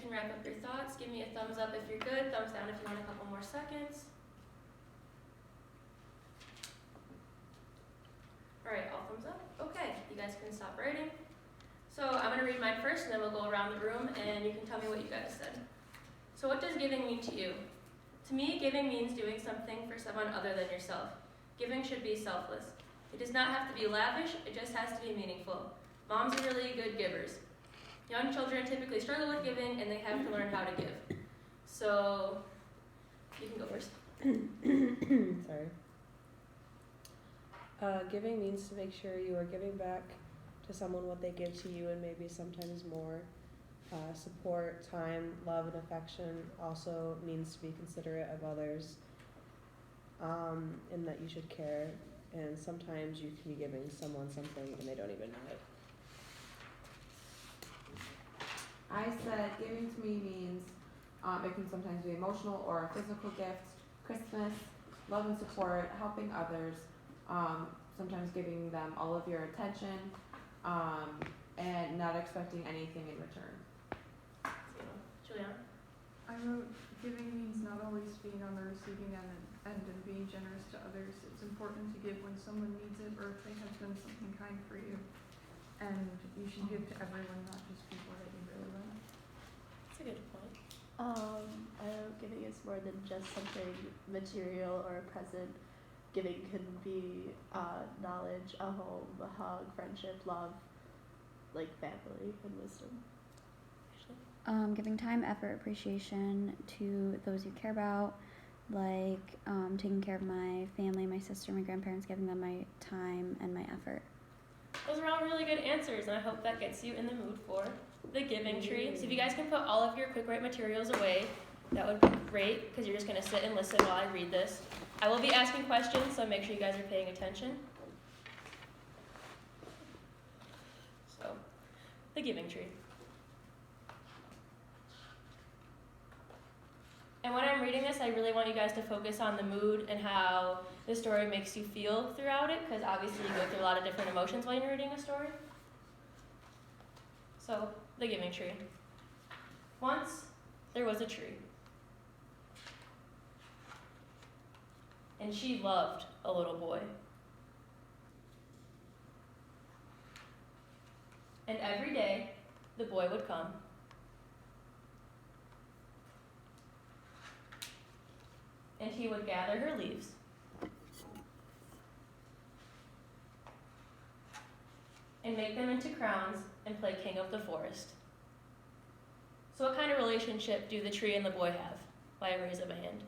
can wrap up your thoughts. Give me a thumbs up if you're good, thumbs down if you want a couple more seconds. All right, all thumbs up. Okay, you guys can stop writing. So I'm gonna read mine first and then we'll go around the room and you can tell me what you guys said. So what does giving mean to you? To me, giving means doing something for someone other than yourself. Giving should be selfless. It does not have to be lavish, it just has to be meaningful. Moms are really good givers. Young children typically struggle with giving and they have to learn how to give. So, you can go first. Sorry. Giving means to make sure you are giving back to someone what they give to you and maybe sometimes more. Support, time, love, and affection also means to be considerate of others, and that you should care. And sometimes you can be giving someone something and they don't even know it. I said giving to me means it can sometimes be emotional or a physical gift, Christmas, love and support, helping others, sometimes giving them all of your attention, and not expecting anything in return. Juliana? I wrote, giving means not always being on the receiving end and being generous to others. It's important to give when someone needs it or if they have done something kind for you. And you should give to everyone, not just people that you really love. That's a good point. I wrote giving is more than just something material or a present. Giving can be knowledge, a home, a hug, friendship, love, like family and wisdom. Giving time, effort, appreciation to those you care about, like taking care of my family, my sister, my grandparents, giving them my time and my effort. Those are all really good answers, and I hope that gets you in the mood for the giving tree. So if you guys can put all of your quick write materials away, that would be great, because you're just going to sit and listen while I read this. I will be asking questions, so make sure you guys are paying attention. So, the giving tree. And when I'm reading this, I really want you guys to focus on the mood and how the story makes you feel throughout it, because obviously you go through a lot of different emotions while you're reading a story. So, the giving tree. Once, there was a tree. And she loved a little boy. And every day, the boy would come. And he would gather her leaves. And make them into crowns and play king of the forest. So what kind of relationship do the tree and the boy have? By a raise of a hand.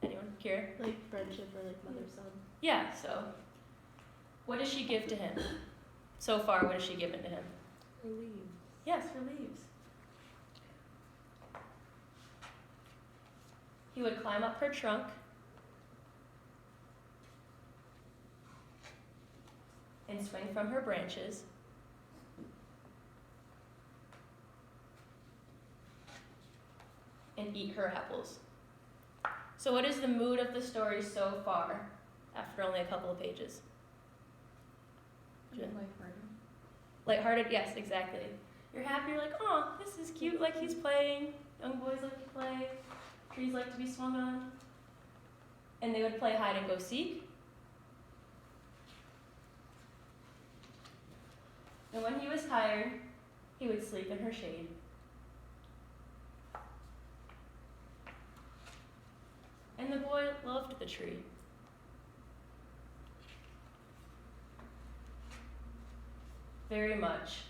Anyone? Kira? Like friendship or like mother-son. Yeah, so what does she give to him? So far, what has she given to him? Her leaves. Yes, her leaves. He would climb up her trunk and swing from her branches and eat her apples. So what is the mood of the story so far after only a couple of pages? Lighthearted. Lighthearted, yes, exactly. You're happy, you're like, oh, this is cute, like he's playing. Young boys like to play. Trees like to be swung on. And they would play hide and go seek. And when he was tired, he would sleep in her shade. And the boy loved the tree. Very much.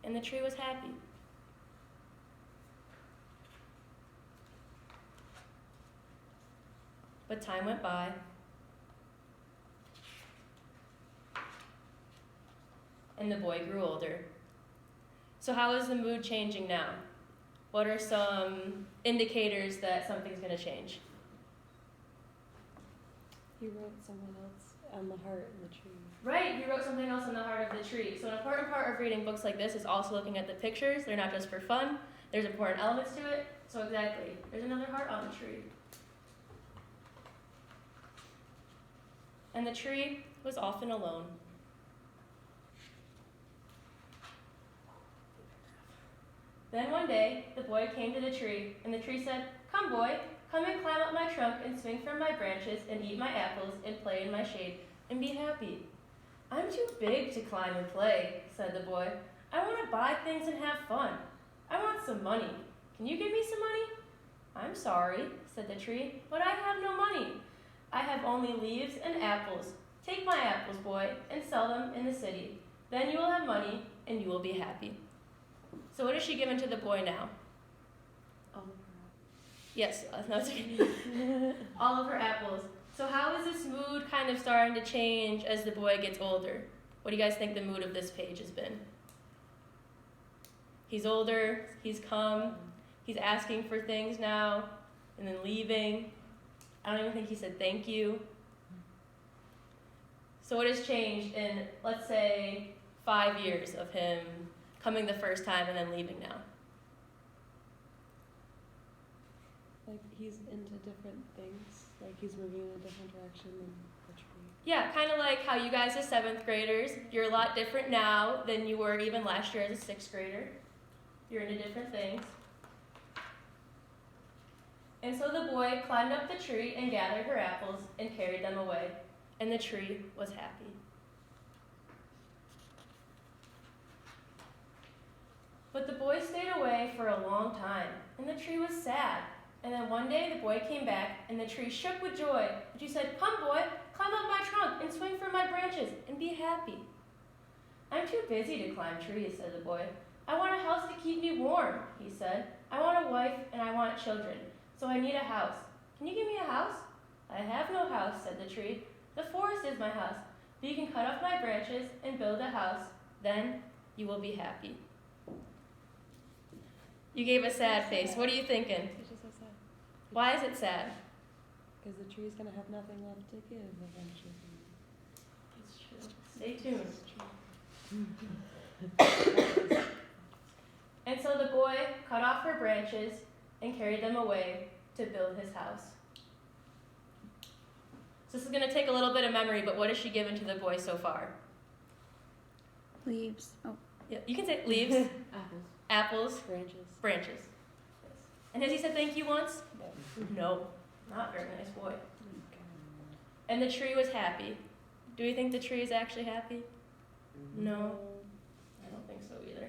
And the tree was happy. But time went by. And the boy grew older. So how is the mood changing now? What are some indicators that something's going to change? He wrote someone else on the heart of the tree. Right, he wrote something else on the heart of the tree. So an important part of reading books like this is also looking at the pictures. They're not just for fun. There's important elements to it. So exactly, there's another heart on the tree. And the tree was often alone. Then one day, the boy came to the tree, and the tree said, "Come, boy, come and climb up my trunk and swing from my branches and eat my apples and play in my shade and be happy." "I'm too big to climb and play," said the boy. "I want to buy things and have fun. I want some money. Can you give me some money?" "I'm sorry," said the tree, "but I have no money. I have only leaves and apples. Take my apples, boy, and sell them in the city. Then you will have money and you will be happy." So what is she giving to the boy now? Yes, no, it's okay. All of her apples. So how is this mood kind of starting to change as the boy gets older? What do you guys think the mood of this page has been? He's older, he's come, he's asking for things now, and then leaving. I don't even think he said thank you. So what has changed in, let's say, 5 years of him coming the first time and then leaving now? Like he's into different things. Like he's moving in a different direction than the tree. Yeah, kind of like how you guys as 7th graders, you're a lot different now than you were even last year as a 6th grader. You're into different things. And so the boy climbed up the tree and gathered her apples and carried them away, and the tree was happy. But the boy stayed away for a long time, and the tree was sad. And then one day the boy came back, and the tree shook with joy. And she said, "Come, boy, climb up my trunk and swing from my branches and be happy." "I'm too busy to climb trees," said the boy. "I want a house to keep me warm," he said. "I want a wife and I want children, so I need a house. Can you give me a house?" "I have no house," said the tree. "The forest is my house, but you can cut off my branches and build a house. Then you will be happy." You gave a sad face. What are you thinking? It's just so sad. Why is it sad? Because the tree's gonna have nothing left to give eventually. It's true. Stay tuned. And so the boy cut off her branches and carried them away to build his house. So this is going to take a little bit of memory, but what has she given to the boy so far? Leaves. Oh, Yeah, you can say leaves, Apples. apples, Branches. branches. Yes. And has he said thank you once? No, not very nice boy. And the tree was happy. Do we think the tree is actually happy? No, I don't think so either.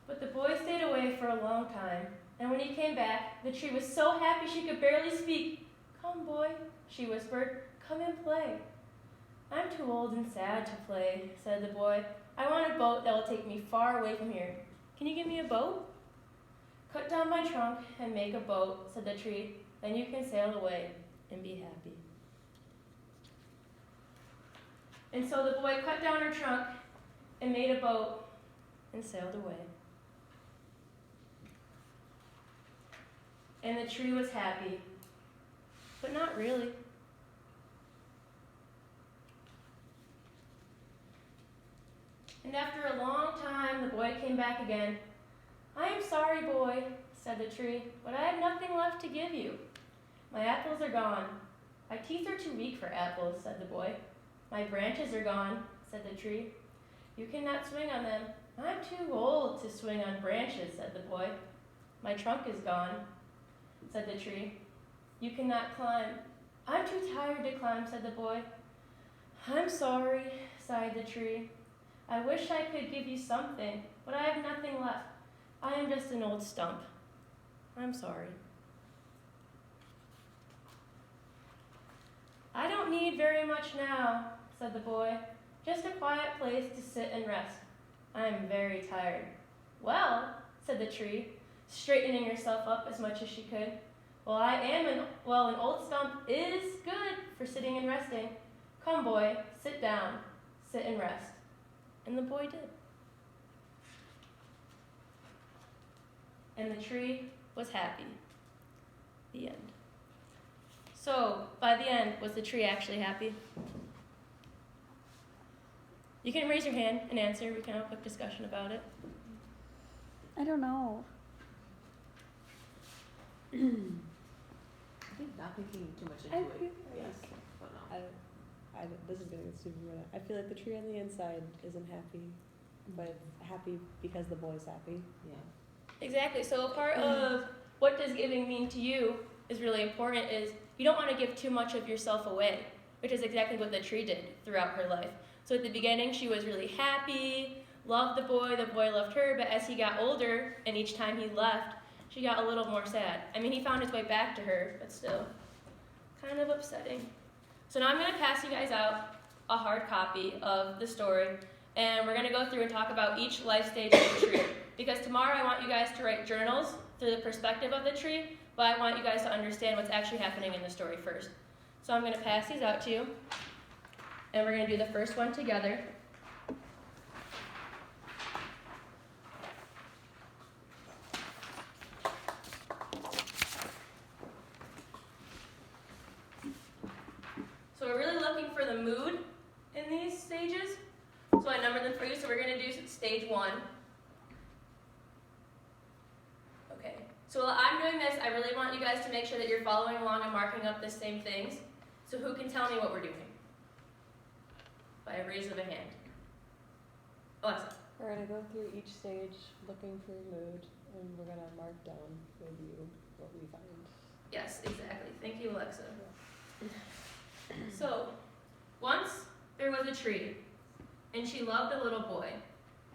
But the boy stayed away for a long time, and when he came back, the tree was so happy she could barely speak. "Come, boy," she whispered, "come and play." "I'm too old and sad to play," said the boy. "I want a boat that will take me far away from here. Can you give me a boat?" "Cut down my trunk and make a boat," said the tree. "Then you can sail away and be happy." And so the boy cut down her trunk and made a boat and sailed away. And the tree was happy, but not really. And after a long time, the boy came back again. "I am sorry, boy," said the tree, "but I have nothing left to give you. My apples are gone." "My teeth are too weak for apples," said the boy. "My branches are gone," said the tree. "You cannot swing on them." "I'm too old to swing on branches," said the boy. "My trunk is gone," said the tree. "You cannot climb." "I'm too tired to climb," said the boy. "I'm sorry," sighed the tree. "I wish I could give you something, but I have nothing left. I am just an old stump. I'm sorry." "I don't need very much now," said the boy. "Just a quiet place to sit and rest. I am very tired." "Well," said the tree, straightening herself up as much as she could. An old stump is good for sitting and resting. Come, boy, sit down, sit and rest." And the boy did. And the tree was happy. The end. So, by the end, was the tree actually happy? You can raise your hand and answer. We can have a quick discussion about it. I don't know. I think not thinking too much I into feel it. Yes, but no. this is gonna get super weird. I feel like the tree on the inside isn't happy, but it's happy because the boy's happy. Yeah. Exactly. So a part of what does giving mean to you is really important is you don't want to give too much of yourself away, which is exactly what the tree did throughout her life. So at the beginning, she was really happy, loved the boy loved her, but as he got older and each time he left, she got a little more sad. I mean, he found his way back to her, but still kind of upsetting. So now I'm going to pass you guys out a hard copy of the story, and we're going to go through and talk about each life stage of the tree. Because tomorrow I want you guys to write journals through the perspective of the tree, but I want you guys to understand what's actually happening in the story first. So I'm going to pass these out to you, and we're going to do the first one together. So we're really looking for the mood in these stages. So I numbered them for you, so we're going to do stage 1. Okay, so while I'm doing this, I really want you guys to make sure that you're following along and marking up the same things. So who can tell me what we're doing? By a raise of a hand. Alexa. We're gonna go through each stage looking for mood, and we're gonna mark down with you what we find. Yes, exactly. Thank you, Alexa. So, once there was a tree, and she loved a little boy.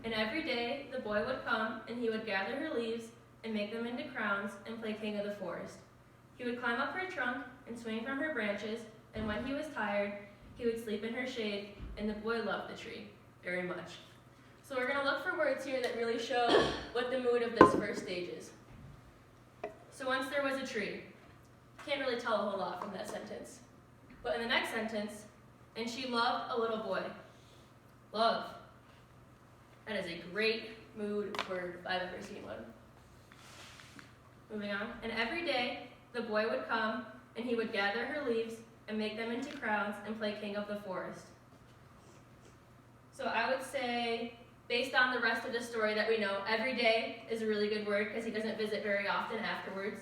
And every day the boy would come, and he would gather her leaves and make them into crowns and play king of the forest. He would climb up her trunk and swing from her branches, and when he was tired, he would sleep in her shade, and the boy loved the tree very much. So we're going to look for words here that really show what the mood of this first stage is. So once there was a tree. Can't really tell a whole lot from that sentence. But in the next sentence, and she loved a little boy. Love. That is a great mood word if I've ever seen one. Moving on. And every day, the boy would come, and he would gather her leaves and make them into crowns and play king of the forest. So I would say, based on the rest of the story that we know, every day is a really good word because he doesn't visit very often afterwards.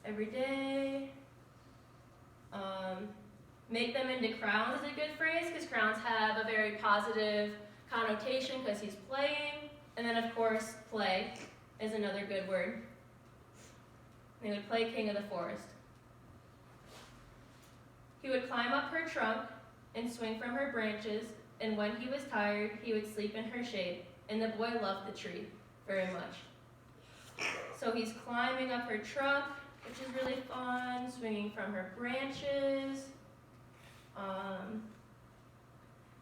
Every day. Make them into crowns is a good phrase because crowns have a very positive connotation because he's playing. And then, of course, play is another good word. They would play king of the forest. He would climb up her trunk and swing from her branches, and when he was tired, he would sleep in her shade. And the boy loved the tree very much. So he's climbing up her trunk, which is really fun, swinging from her branches,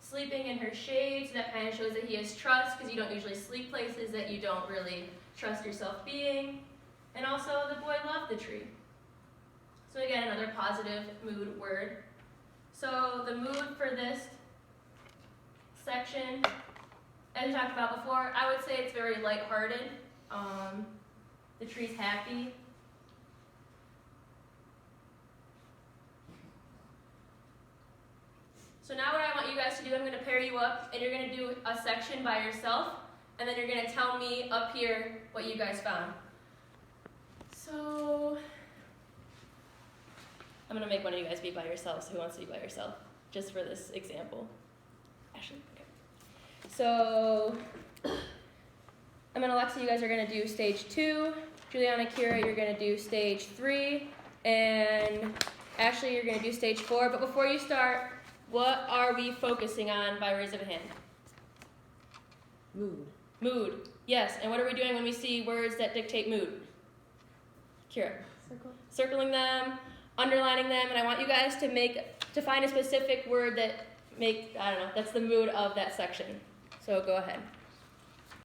sleeping in her shade, so that kind of shows that he has trust, because you don't usually sleep places that you don't really trust yourself being. And also, the boy loved the tree. So again, another positive mood word. So the mood for this section, as we talked about before, I would say it's very lighthearted. The tree's happy. So now what I want you guys to do, I'm going to pair you up, and you're going to do a section by yourself, and then you're going to tell me up here what you guys found. So I'm going to make one of you guys be by yourselves. Who wants to be by yourself? Just for this example. Ashley? Okay. So I'm and Alexa, you guys are going to do stage 2. Juliana, Kira, you're going to do stage 3. And Ashley, you're going to do stage 4. But before you start, what are we focusing on by raise of a hand? Mood. Mood. Yes. And what are we doing when we see words that dictate mood? Kira. Circle. Circling them, underlining them, and I want you guys to find a specific word that that's the mood of that section. So go ahead.